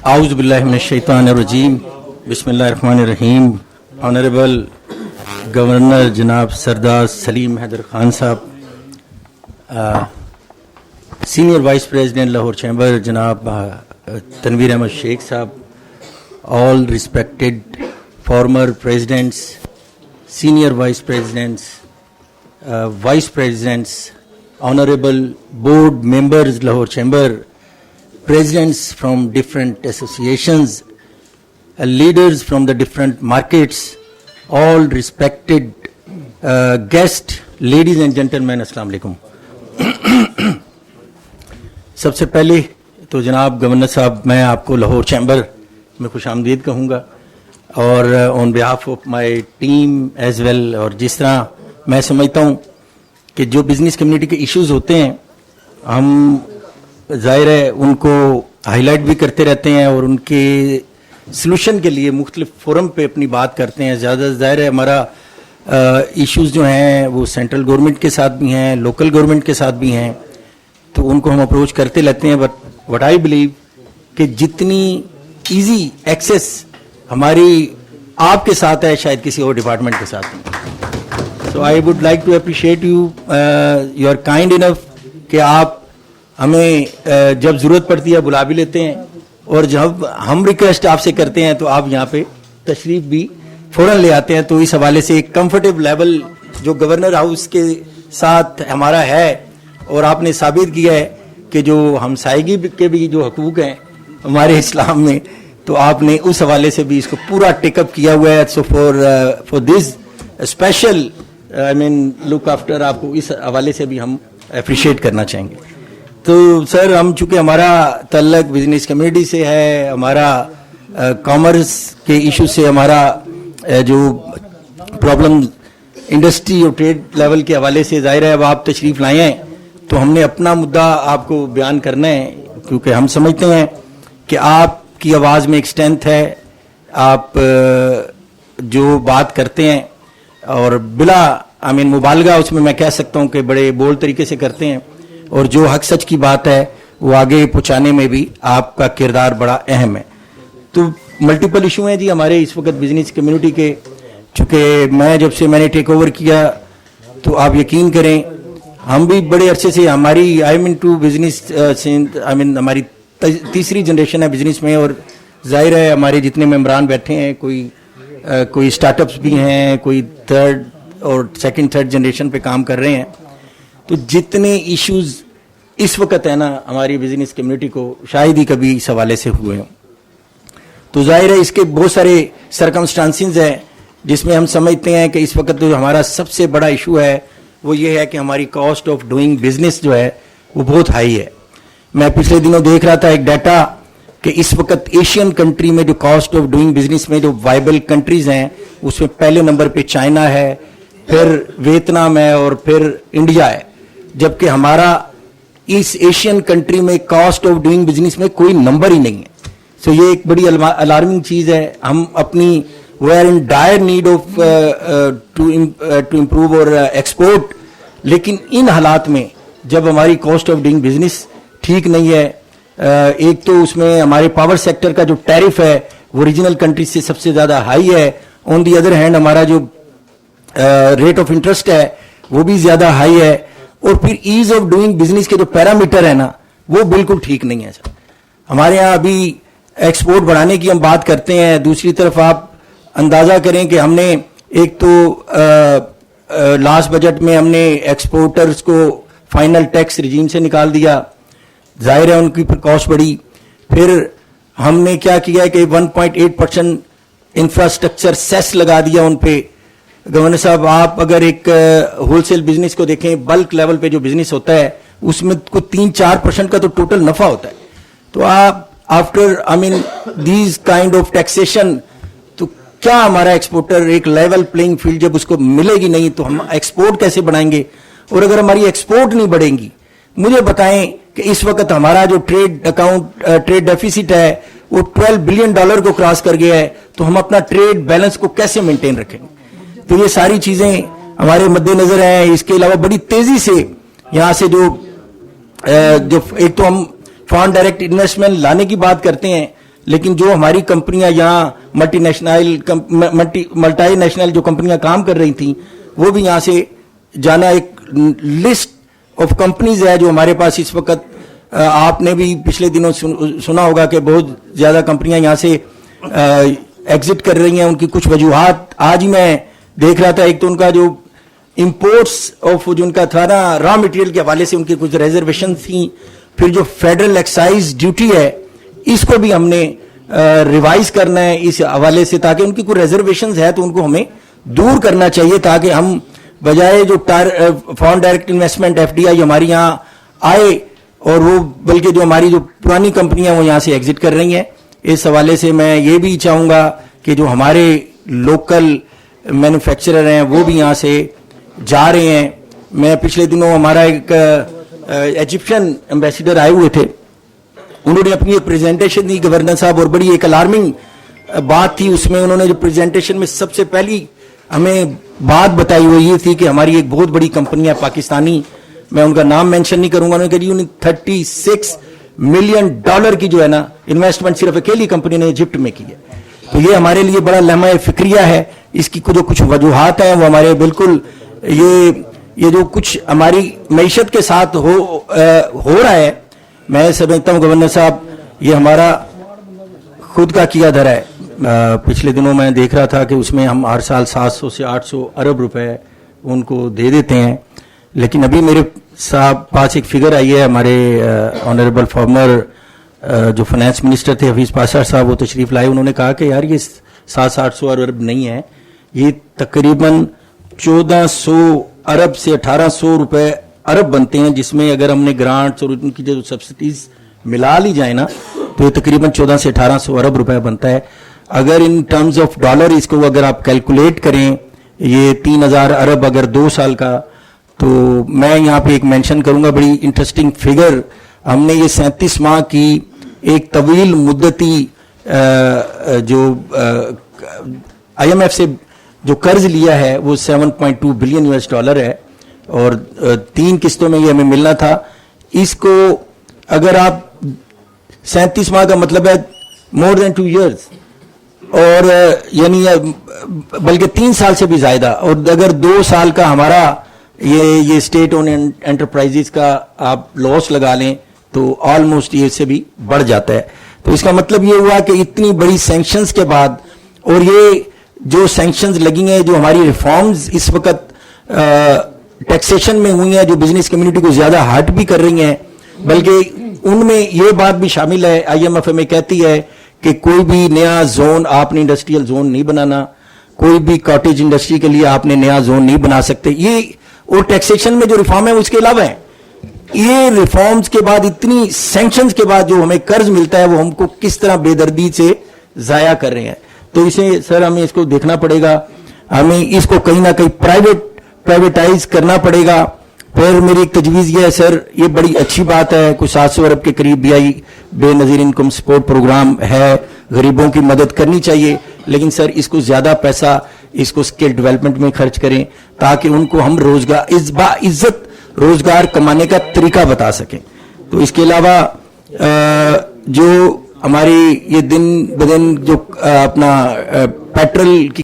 A'udhu billahi minash shaitanir rajeem. Bismillahir Rahmanir Rahim. Honorable Governor Janab Sardar Salim Haider Khan Sahab, Senior Vice President Lahore Chamber Janab Tanveer Ahmed Sheikh Sahab, all respected former presidents, senior vice presidents, vice presidents, honorable board members Lahore Chamber, presidents from different associations, leaders from the different markets, all respected guests, ladies and gentlemen, अस्सलाम वालेकुम. सबसे पहले तो जनाब governor साहब मैं आपको Lahore chamber में खुश आमदीद कहूँगा और on behalf of my team as well. और जिस तरह मैं समझता हूँ कि जो बिज़नेस कम्युनिटी के इश्यूज़ होते हैं हम ज़ाहिर है उनको हाईलाइट भी करते रहते हैं और उनके सलूशन के लिए मुख्तलिफ फोरम पे अपनी बात करते हैं. ज़्यादा ज़ाहिर है हमारा इश्यूज़ जो हैं वो सेंट्रल गवर्नमेंट के साथ भी हैं, लोकल गवर्नमेंट के साथ भी हैं, तो उनको हम अप्रोच करते रहते हैं. बट व्हाट आई बिलीव कि जितनी इजी एक्सेस हमारी आपके साथ है शायद किसी और डिपार्टमेंट के साथ नहीं. So I would like to appreciate you, you are kind enough कि आप हमें जब ज़रूरत पड़ती है बुला भी लेते हैं और जब हम रिक्वेस्ट आपसे करते हैं तो आप यहाँ पे तशरीफ भी फ़ौरन ले आते हैं. तो इस हवाले से एक कंफर्टेबल लेवल जो गवर्नर हाउस के साथ हमारा है और आपने साबित किया है कि जो हमसायगी के भी जो हकूक़ हैं हमारे इस्लाम में, तो आपने उस हवाले से भी इसको पूरा टेकअप किया हुआ है. So for this special I mean look after आपको इस हवाले से भी हम अप्रिशिएट करना चाहेंगे. तो सर हम चूँकि हमारा तल्लक बिजनेस कम्युनिटी से है, हमारा कॉमर्स के इशू से हमारा जो प्रॉब्लम इंडस्ट्री और ट्रेड लेवल के हवाले से ज़ाहिर है अब आप तशरीफ़ लाए हैं तो हमने अपना मुद्दा आपको बयान करना है क्योंकि हम समझते हैं कि आपकी आवाज़ में एक स्ट्रेंथ है, आप जो बात करते हैं और बिला आई मीन मुबालगा उसमें मैं कह सकता हूँ कि बड़े बोल्ड तरीके से करते हैं और जो हक सच की बात है वो आगे पहुँचाने में भी आपका किरदार बड़ा अहम है. तो मल्टीपल इशू हैं जी हमारे इस वक्त बिजनेस कम्युनिटी के. चूँकि मैं जब से मैंने टेक ओवर किया तो आप यकीन करें हम भी बड़े अरसे से हमारी I mean to business I mean हमारी तीसरी जनरेशन है बिजनेस में और जाहिर है हमारे जितने मेंबरान बैठे हैं कोई स्टार्टअप्स भी हैं, कोई थर्ड और सेकंड थर्ड जनरेशन पे काम कर रहे हैं. तो जितने इश्यूज इस वक्त है ना हमारी बिजनेस कम्युनिटी को शायद ही कभी इस हवाले से हुए हों. तो जाहिर है इसके बहुत सारे सरकमस्टांसेस हैं जिसमें हम समझते हैं कि इस वक्त जो हमारा सबसे बड़ा इशू है वो ये है कि हमारी कॉस्ट ऑफ डूइंग बिजनेस जो है वो बहुत हाई है. मैं पिछले दिनों देख रहा था एक डाटा कि इस वक्त एशियन कंट्री में जो कॉस्ट ऑफ डूइंग बिजनेस में जो वाइबल कंट्रीज हैं उसमें पहले नंबर पे चाइना है, फिर वियतनाम है और फिर इंडिया है, जबकि हमारा इस एशियन कंट्री में कॉस्ट ऑफ डूइंग बिजनेस में कोई नंबर ही नहीं है. सो ये एक बड़ी अलार्मिंग चीज़ है. हम अपनी we are in dire need of to improve और एक्सपोर्ट, लेकिन इन हालात में जब हमारी कॉस्ट ऑफ डूइंग बिजनेस ठीक नहीं है, एक तो उसमें हमारे पावर सेक्टर का जो टैरिफ है वो रीजनल कंट्रीज से सबसे ज़्यादा हाई है. ऑन दी अदर हैंड हमारा जो रेट ऑफ इंटरेस्ट है वो भी ज़्यादा हाई है और फिर ईज ऑफ डूइंग बिजनेस के जो पैरामीटर है ना वो बिल्कुल ठीक नहीं है. सर हमारे यहाँ अभी एक्सपोर्ट बढ़ाने की हम बात करते हैं, दूसरी तरफ आप अंदाज़ा करें कि हमने एक तो लास्ट बजट में हमने एक्सपोर्टर्स को फाइनल टैक्स रिजीम से निकाल दिया, जाहिर है उनकी फिर कॉस्ट बढ़ी. फिर हमने क्या किया कि 1.8% इंफ्रास्ट्रक्चर सेस लगा दिया उन पे. गवर्नर साहब आप अगर एक होलसेल बिजनेस को देखें, बल्क लेवल पे जो बिजनेस होता है उसमें को 3-4% का तो टोटल नफा होता है. तो आप after I mean these kind of taxation तो क्या हमारा एक्सपोर्टर एक लेवल प्लेइंग फील्ड जब उसको मिलेगी नहीं तो हम एक्सपोर्ट कैसे बढ़ाएंगे. और अगर हमारी एक्सपोर्ट नहीं बढ़ेंगी, मुझे बताएं कि इस वक्त हमारा जो ट्रेड डेफिसिट है वो $12 बिलियन को क्रॉस कर गया है, तो हम अपना ट्रेड बैलेंस को कैसे मेंटेन रखेंगे. तो ये सारी चीजें हमारे मद्देनजर हैं. इसके अलावा बड़ी तेजी से यहाँ से जो एक तो हम फॉरेन डायरेक्ट इन्वेस्टमेंट लाने की बात करते हैं, لیکن جو ہماری کمپنیاں یہاں ملٹی نیشنل جو کمپنیاں کام کر رہی تھیں وہ بھی یہاں سے جانا. ایک لسٹ آف کمپنیز ہے جو ہمارے پاس اس وقت, آپ نے بھی پچھلے دنوں سنا ہوگا کہ بہت زیادہ کمپنیاں یہاں سے ایگزٹ کر رہی ہیں. ان کی کچھ وجوہات آج ہی میں دیکھ رہا تھا. ایک تو ان کا جو امپورٹس آف جو ان کا تھا نا را مٹیریل کے حوالے سے ان کی کچھ ریزرویشن تھیں. پھر جو فیڈرل ایکسائز ڈیوٹی ہے اس کو بھی ہم نے ریوائز کرنا ہے اس حوالے سے, تاکہ ان کی کوئی ریزرویشنز ہے تو ان کو ہمیں دور کرنا چاہیے, تاکہ ہم بجائے جو فارن ڈائریکٹ انویسٹمنٹ FDI ہماری یہاں آئے اور وہ بلکہ جو ہماری جو پرانی کمپنیاں وہ یہاں سے ایگزٹ کر رہی ہیں. اس حوالے سے میں یہ بھی چاہوں گا کہ جو ہمارے لوکل مینوفیکچرر ہیں وہ بھی یہاں سے جا رہے ہیں. میں پچھلے دنوں ہمارا ایک ایجپشن ایمبیسیڈر آئے ہوئے تھے, انہوں نے اپنی ایک پریزنٹیشن دی گورنر صاحب, اور بڑی ایک الارمنگ بات تھی اس میں. انہوں نے جو پریزنٹیشن میں سب سے پہلی ہمیں بات بتائی وہ یہ تھی کہ ہماری ایک بہت بڑی کمپنی ہے پاکستانی, میں ان کا نام مینشن نہیں کروں گا, انہوں نے کہا $36 ملین کی جو ہے نا انویسٹمنٹ صرف اکیلی کمپنی نے ایجپٹ میں کی ہے. تو یہ ہمارے لیے بڑا لمحہ فکریہ ہے. اس کی جو کچھ وجوہات ہیں وہ ہمارے بالکل یہ جو کچھ ہماری معیشت کے ساتھ ہو رہا ہے, میں سمجھتا ہوں گورنر صاحب یہ ہمارا خود کا کیا دھرا ہے. پچھلے دنوں میں دیکھ رہا تھا کہ اس میں ہم ہر سال 700 سے 800 ارب روپے ان کو دے دیتے ہیں, لیکن ابھی میرے صاحب پاس ایک فگر آئی ہے. ہمارے آنریبل فارمر جو فائنانس منسٹر تھے حفیظ پاشا صاحب, وہ تشریف لائے. انہوں نے کہا کہ یار یہ 700-800 ارب نہیں ہے, یہ تقریباً 1400 ارب سے 1800 روپے ارب بنتے ہیں, جس میں اگر ہم نے گرانٹس اور ان کی جو سبسڈیز ملا لی جائے نا تو یہ تقریباً 1400 سے 1800 ارب روپے بنتا ہے. اگر ان ٹرمز آف ڈالر اس کو اگر آپ کیلکولیٹ کریں, یہ 3000 ارب اگر 2 سال کا, تو میں یہاں پہ ایک مینشن کروں گا بڑی انٹرسٹنگ فگر. ہم نے یہ 37 ماہ کی ایک طویل مدتی جو IMF سے جو قرض لیا ہے وہ $7.2 بلین ہے, اور 3 قسطوں میں یہ ہمیں ملنا تھا. اس کو اگر آپ 37 ماہ کا مطلب ہے more than 2 years, اور یعنی بلکہ 3 سال سے بھی زیادہ, اور اگر 2 سال کا ہمارا یہ اسٹیٹ اون انٹرپرائزز کا آپ لاس لگا لیں تو آلموسٹ یہ سے بھی بڑھ جاتا ہے. تو اس کا مطلب یہ ہوا کہ اتنی بڑی سینکشنز کے بعد, اور یہ جو سینکشنز لگی ہیں, جو ہماری ریفارمز اس وقت ٹیکسیشن میں ہوئی ہیں جو بزنس کمیونٹی کو زیادہ ہرٹ بھی کر رہی ہیں, بلکہ ان میں یہ بات بھی شامل ہے, IMF میں کہتی ہے کہ کوئی بھی نیا زون آپ نے انڈسٹریل زون نہیں بنانا, کوئی بھی کاٹیج انڈسٹری کے لیے آپ نے نیا زون نہیں بنا سکتے. یہ اور ٹیکسیشن میں جو ریفارم ہے اس کے علاوہ ہیں. یہ ریفارمز کے بعد اتنی سینکشنز کے بعد جو ہمیں قرض ملتا ہے وہ ہم کو کس طرح بے دردی سے ضائع کر رہے ہیں. تو اسے سر ہمیں اس کو دیکھنا پڑے گا, ہمیں اس کو کہیں نہ کہیں پرائیویٹائز کرنا پڑے گا. پھر میری ایک تجویز یہ ہے سر, یہ بڑی اچھی بات ہے, کوئی 700 ارب کے قریب BI بے نظیر انکم سپورٹ پروگرام ہے, غریبوں کی مدد کرنی چاہیے, لیکن سر اس کو زیادہ پیسہ اس کو اسکل ڈیولپمنٹ میں خرچ کریں تاکہ ان کو ہم باعزت روزگار کمانے کا طریقہ بتا سکیں. تو اس کے علاوہ جو ہماری یہ دن بدن جو اپنا پیٹرول کی